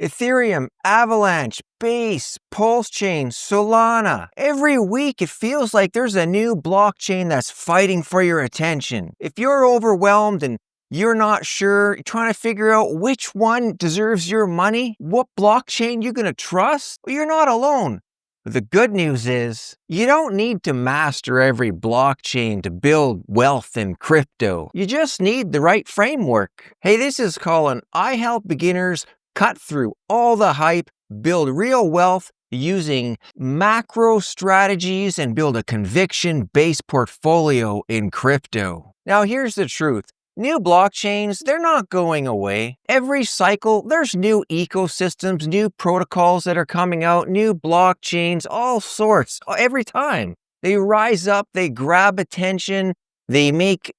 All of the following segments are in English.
Ethereum, Avalanche, Base, PulseChain, Solana. Every week it feels like there's a new blockchain that's fighting for your attention. If you're overwhelmed and you're not sure, you're trying to figure out which one deserves your money, what blockchain you're going to trust, well, you're not alone. The good news is you don't need to master every blockchain to build wealth in crypto. You just need the right framework. Hey, this is Colin. I help beginners cut through all the hype, build real wealth using macro strategies, and build a conviction-based portfolio in crypto. Now, here's the truth. New blockchains, they're not going away. Every cycle, there's new ecosystems, new protocols that are coming out, new blockchains, all sorts, every time. They rise up, they grab attention, they make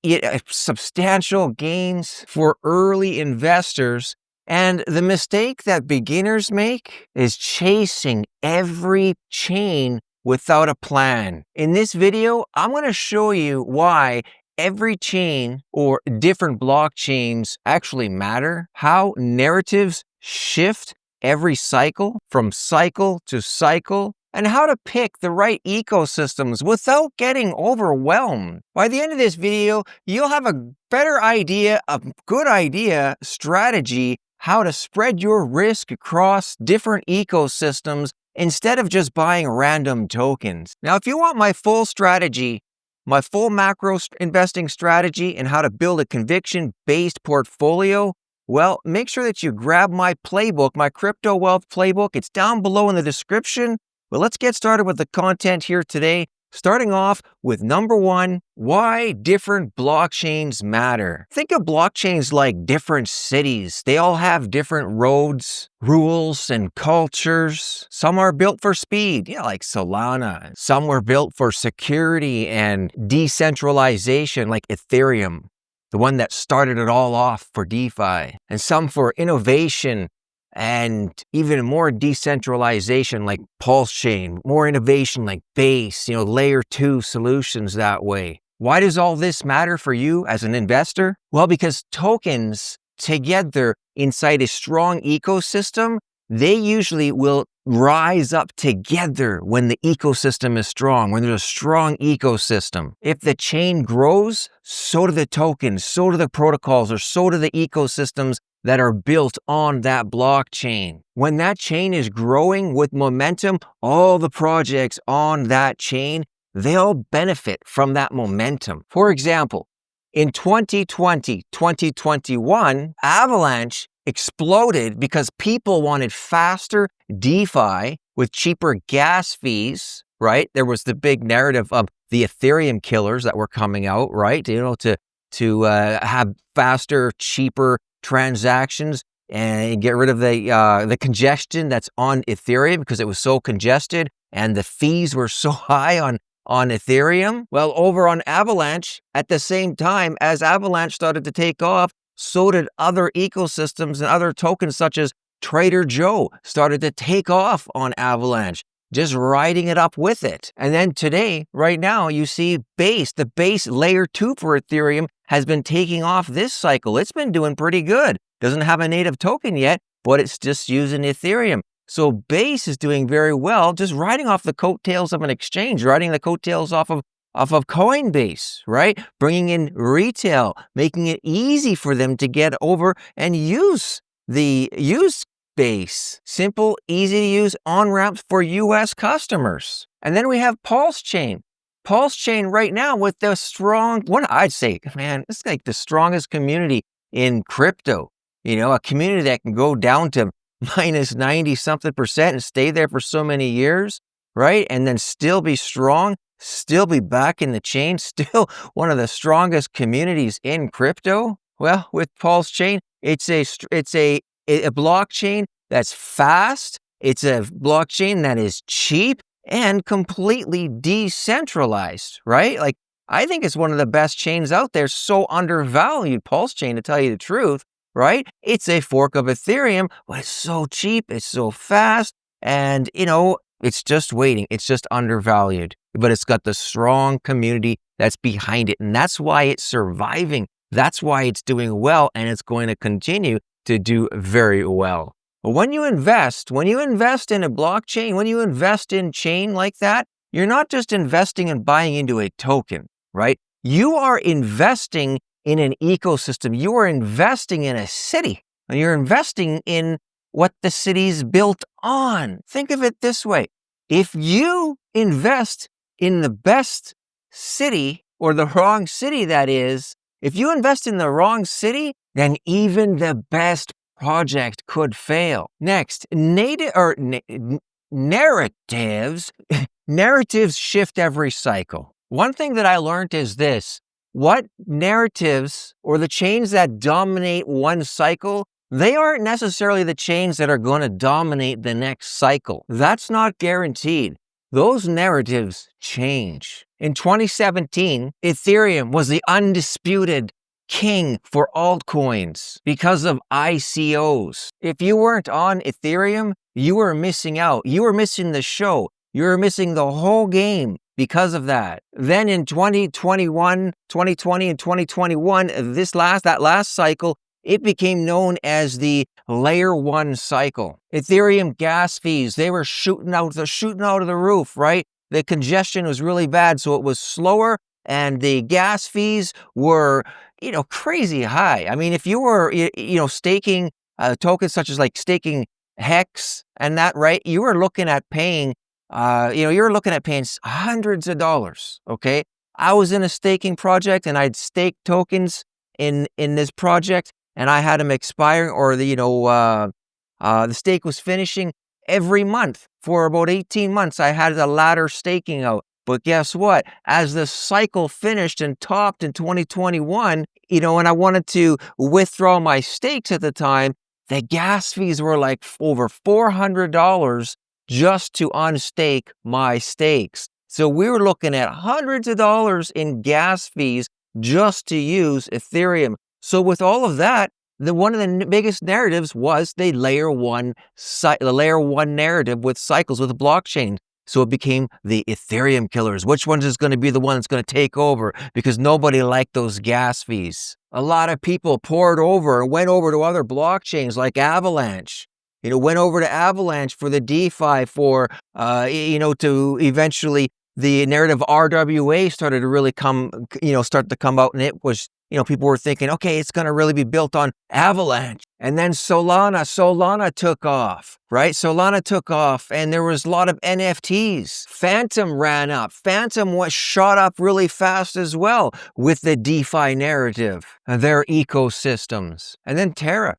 substantial gains for early investors. And the mistake that beginners make is chasing every chain without a plan. In this video, I'm going to show you why every chain or different blockchains actually matter, how narratives shift every cycle from cycle to cycle, and how to pick the right ecosystems without getting overwhelmed. By the end of this video, you'll have a better idea, a good idea, strategy, how to spread your risk across different ecosystems instead of just buying random tokens. Now, if you want my full strategy, my full macro investing strategy and how to build a conviction-based portfolio, well, make sure that you grab my playbook, my Crypto Wealth Playbook. It's down below in the description. But let's get started with the content here today, starting off with number one, why different blockchains matter. Think of blockchains like different cities. They all have different roads, rules, and cultures. Some are built for speed, like Solana. Some were built for security and decentralization, like Ethereum, the one that started it all off for DeFi. And some for innovation and even more decentralization like PulseChain, more innovation like Base, layer 2 solutions that way. Why does all this matter for you as an investor? Well, because tokens together inside a strong ecosystem, they usually will rise up together when the ecosystem is strong, when there's a strong ecosystem. If the chain grows, so do the tokens, so do the protocols, or so do the ecosystems that are built on that blockchain. When that chain is growing with momentum, all the projects on that chain, they'll benefit from that momentum. For example, in 2020, 2021, Avalanche exploded because people wanted faster DeFi with cheaper gas fees, right? There was the big narrative of the Ethereum killers that were coming out, right? To have faster, cheaper transactions and get rid of the congestion that's on Ethereum because it was so congested and the fees were so high on Ethereum. Well, over on Avalanche, at the same time as Avalanche started to take off, so did other ecosystems and other tokens such as Trader Joe started to take off on Avalanche, just riding it up with it. And then today, right now, you see Base, the Base layer 2 for Ethereum has been taking off this cycle. It's been doing pretty good. Doesn't have a native token yet, but it's just using Ethereum. So Base is doing very well, just riding off the coattails of an exchange, riding the coattails off of Coinbase, right? Bringing in retail, making it easy for them to get over and use Base. Simple, easy to use on-ramps for US customers. And then we have PulseChain. PulseChain right now with the strong, I'd say, man, it's like the strongest community in crypto. A community that can go down to minus 90 something percent and stay there for so many years, right? And then still be strong, still be back in the chain, still one of the strongest communities in crypto. Well, with PulseChain, it's a blockchain that's fast. It's a blockchain that is cheap and completely decentralized, right? Like, I think it's one of the best chains out there, so undervalued, PulseChain, to tell you the truth, right? It's a fork of Ethereum, but it's so cheap, it's so fast, and, it's just waiting. It's just undervalued, but it's got the strong community that's behind it, and that's why it's surviving. That's why it's doing well, and it's going to continue to do very well. When you invest in a blockchain, when you invest in chain like that, you're not just investing and buying into a token, right? You are investing in an ecosystem. You are investing in a city. And you're investing in what the city's built on. Think of it this way. If you invest in the best city, or the wrong city that is, if you invest in the wrong city, then even the best project could fail. Next, narratives. Narratives shift every cycle. One thing that I learned is this: what narratives or the chains that dominate one cycle, they aren't necessarily the chains that are going to dominate the next cycle. That's not guaranteed. Those narratives change. In 2017, Ethereum was the undisputed king for altcoins because of ICOs. If you weren't on Ethereum, you were missing out. You were missing the show. You were missing the whole game because of that. Then in 2020 and 2021, that last cycle, it became known as the Layer 1 cycle. Ethereum gas fees, they were shooting out of the roof, right? The congestion was really bad, so it was slower, and the gas fees were, crazy high. I mean, if you were, staking tokens such as like staking Hex and that, right? You were looking at paying, hundreds of dollars, okay? I was in a staking project and I'd stake tokens in this project, and I had them expiring, or the stake was finishing every month for about 18 months. I had the ladder staking out. But guess what? As the cycle finished and topped in 2021, and I wanted to withdraw my stakes at the time, the gas fees were like over $400 just to unstake my stakes. So we were looking at hundreds of dollars in gas fees just to use Ethereum. So with all of that, one of the biggest narratives was the layer one narrative with cycles, with blockchain. So it became the Ethereum killers. Which one is going to be the one that's going to take over? Because nobody liked those gas fees. A lot of people poured over and went over to other blockchains like Avalanche. Went over to Avalanche for the DeFi, to eventually the narrative RWA started to really start to come out, and it was, people were thinking, okay, it's going to really be built on Avalanche. And then Solana took off, right? Solana took off, and there was a lot of NFTs. Fantom ran up. Fantom shot up really fast as well with the DeFi narrative, their ecosystems. And then Terra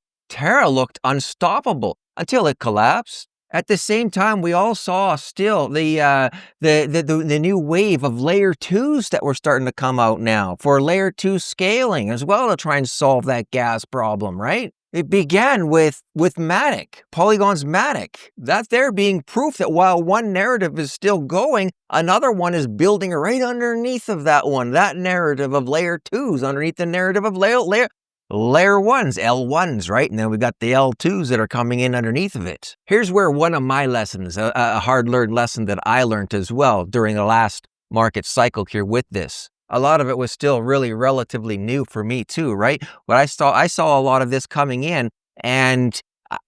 looked unstoppable until it collapsed. At the same time, we all saw still the new wave of layer 2s that were starting to come out now for layer 2 scaling as well, to try and solve that gas problem, right? It began with MATIC, Polygon's MATIC. That there being proof that while one narrative is still going, another one is building right underneath of that one. That narrative of layer 2s underneath the narrative of layer 1s, L1s, right? And then we got the L2s that are coming in underneath of it. Here's where one of my lessons, a hard-learned lesson that I learned as well during the last market cycle here with this. A lot of it was still really relatively new for me too, right? But I saw a lot of this coming in, and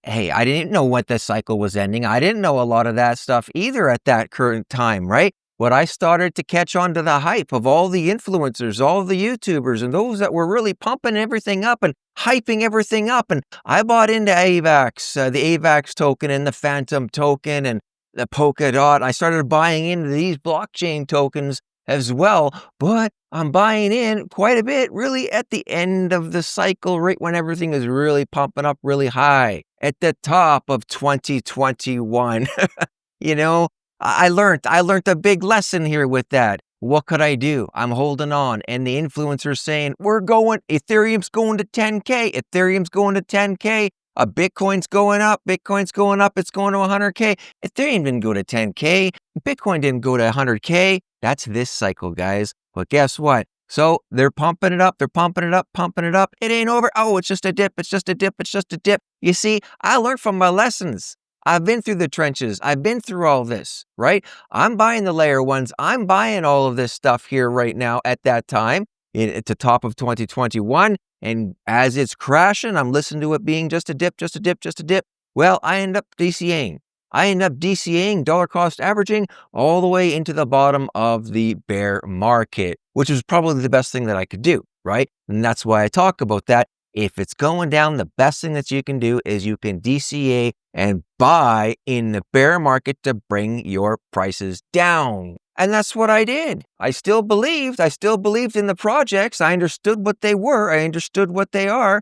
hey, I didn't know what the cycle was ending. I didn't know a lot of that stuff either at that current time, right? But I started to catch on to the hype of all the influencers, all the YouTubers, and those that were really pumping everything up and hyping everything up. And I bought into AVAX, the AVAX token and the Fantom token and the Polkadot. I started buying into these blockchain tokens as well, but I'm buying in quite a bit really at the end of the cycle, right when everything is really pumping up really high at the top of 2021. I learned a big lesson here with that. What could I do? I'm holding on. And the influencers saying, Ethereum's going to 10K. Ethereum's going to 10K. Bitcoin's going up. It's going to 100K. Ethereum didn't go to 10K. Bitcoin didn't go to 100K. That's this cycle, guys. But guess what? So they're pumping it up. It ain't over. Oh, it's just a dip. You see, I learned from my lessons. I've been through the trenches. I've been through all this, right? I'm buying the layer 1s. I'm buying all of this stuff here right now at that time, at the top of 2021. And as it's crashing, I'm listening to it being just a dip. Well, I end up DCAing. I end up DCAing, dollar cost averaging, all the way into the bottom of the bear market, which was probably the best thing that I could do, right? And that's why I talk about that. If it's going down, the best thing that you can do is you can DCA and buy in the bear market to bring your prices down. And that's what I did. I still believed in the projects. I understood what they were. I understood what they are.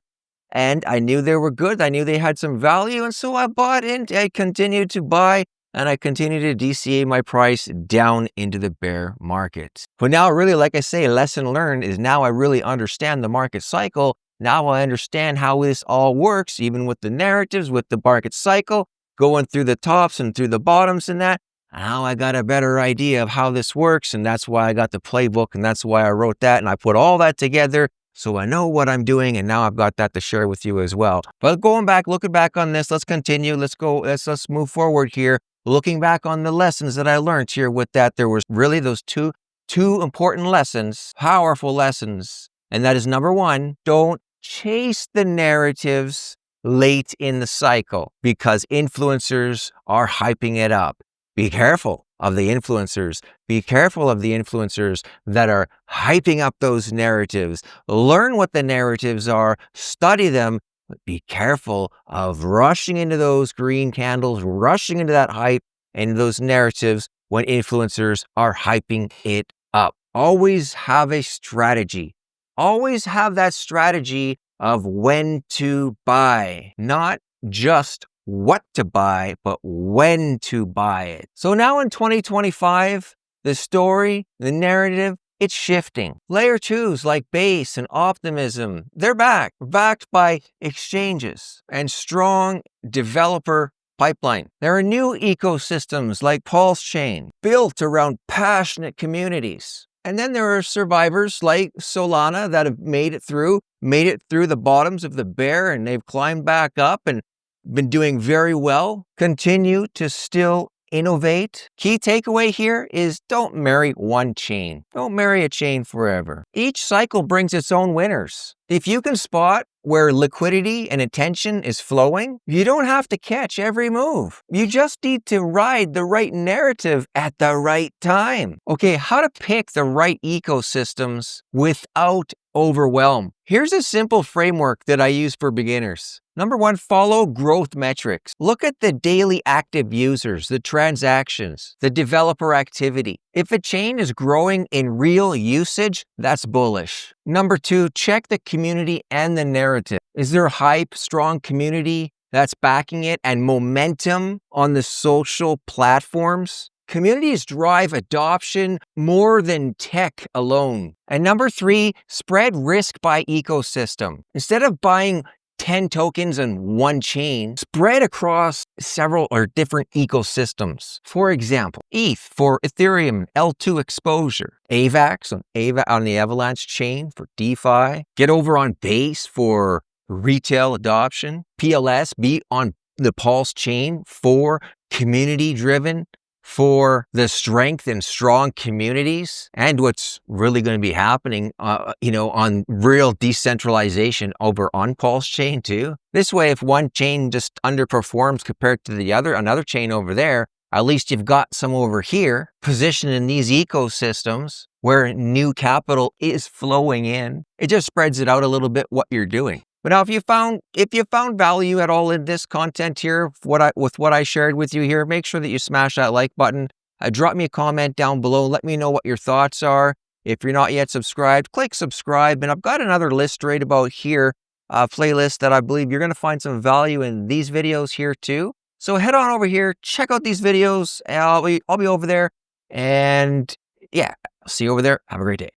And I knew they were good. I knew they had some value. And so I bought in. I continued to buy and I continued to DCA my price down into the bear market. But now really, like I say, lesson learned is now I really understand the market cycle. Now I understand how this all works, even with the narratives, with the market cycle, going through the tops and through the bottoms and that. Now I got a better idea of how this works. And that's why I got the playbook. And that's why I wrote that. And I put all that together. So I know what I'm doing, and now I've got that to share with you as well. But looking back on this, let's continue. Let's move forward here. Looking back on the lessons that I learned here with that, there was really those two important lessons, powerful lessons. And that is number one, don't chase the narratives late in the cycle because influencers are hyping it up. Be careful of the influencers. Be careful of the influencers that are hyping up those narratives. Learn what the narratives are, study them, but be careful of rushing into those green candles, rushing into that hype and those narratives when influencers are hyping it up. Always have a strategy. Always have that strategy of when to buy, not just what to buy, but when to buy it. So now in 2025, the story, the narrative, it's shifting. Layer 2s like Base and Optimism, they're backed by exchanges and strong developer pipeline. There are new ecosystems like PulseChain, built around passionate communities. And then there are survivors like Solana that have made it through the bottoms of the bear, and they've climbed back up and been doing very well. Continue to still innovate. Key takeaway here is don't marry one chain. Don't marry a chain forever. Each cycle brings its own winners. If you can spot where liquidity and attention is flowing, you don't have to catch every move. You just need to ride the right narrative at the right time. Okay, how to pick the right ecosystems without overwhelm. Here's a simple framework that I use for beginners. Number one, follow growth metrics. Look at the daily active users, the transactions, the developer activity. If a chain is growing in real usage, that's bullish. Number two, check the community and the narrative. Is there hype, strong community that's backing it, and momentum on the social platforms? Communities drive adoption more than tech alone. And number three, spread risk by ecosystem. Instead of buying 10 tokens on one chain, spread across several or different ecosystems. For example, ETH for Ethereum L2 exposure, AVAX on the Avalanche chain for DeFi, get over on Base for retail adoption, PLS be on the Pulse chain for community driven, for the strength and strong communities, and what's really going to be happening, on real decentralization over on PulseChain too. This way, if one chain just underperforms compared to the other, another chain over there, at least you've got some over here positioned in these ecosystems where new capital is flowing in. It just spreads it out a little bit what you're doing. But now, if you found value at all in this content here, with what I shared with you here, make sure that you smash that like button. Drop me a comment down below. Let me know what your thoughts are. If you're not yet subscribed, click subscribe. And I've got another list right about here, playlist that I believe you're going to find some value in these videos here too. So head on over here, check out these videos. I'll be over there. And yeah, I'll see you over there. Have a great day.